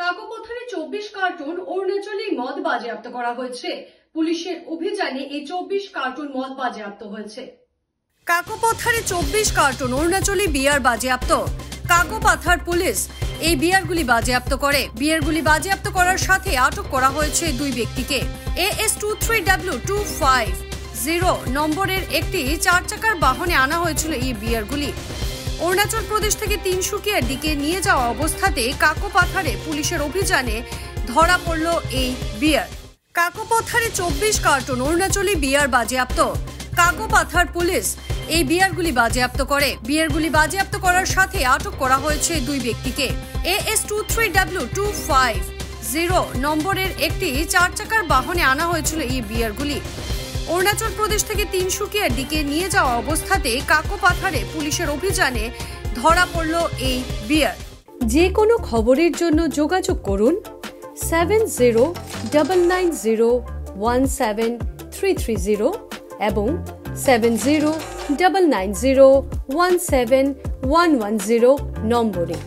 কাকোপথারে 24 cartoon অরুণাচলী মদ বাজেয়াপ্ত করা হয়েছে। পুলিশের অভিযানে এই 24 কার্টুন মদ বাজেয়াপ্ত হয়েছে। কাকোপথারে 24 কার্টুন অরুণাচলী বিয়ার বাজেয়াপ্ত। কাকোপাথার পুলিশ এই বিয়ারগুলি বাজেয়াপ্ত করে। বিয়ারগুলি বাজেয়াপ্ত করার সাথে আটক করা হয়েছে দুই ব্যক্তিকে। AS23W250 নম্বরের একটি 4 চাকার বাহনে আনা হয়েছিল এই বিয়ারগুলি। অরুণাচল প্রদেশ থেকে তিনসুকিয়ার দিকে নিয়ে যাওয়া অবস্থাতে কাকোপাথারে পুলিশের অভিযানে ধরা পড়ল এই বিয়ার। কাকোপথারে 24 কার্টুন অরুণাচলী বিয়ার বাজেয়াপ্ত। কাকোপাথার পুলিশ এই বিয়ারগুলি বাজেয়াপ্ত করে। বিয়ারগুলি বাজেয়াপ্ত করার সাথে আটক করা হয়েছে দুই ব্যক্তিকে। AS23W250 নম্বরের একটি 4 চাকার বাহনে আনা হয়েছিল এই বিয়ারগুলি। অরুণাচল প্রদেশ থেকে তিনসুকিয়ার দিকে নিয়ে যাওয়া অবস্থাতে কাকোপাথারে পুলিশের অভিযানে ধরা পড়ল এই বিয়ার। যে কোনো খবরের জন্য যোগাযোগ করুন 7099017330 এবং 7099017110 নম্বরে।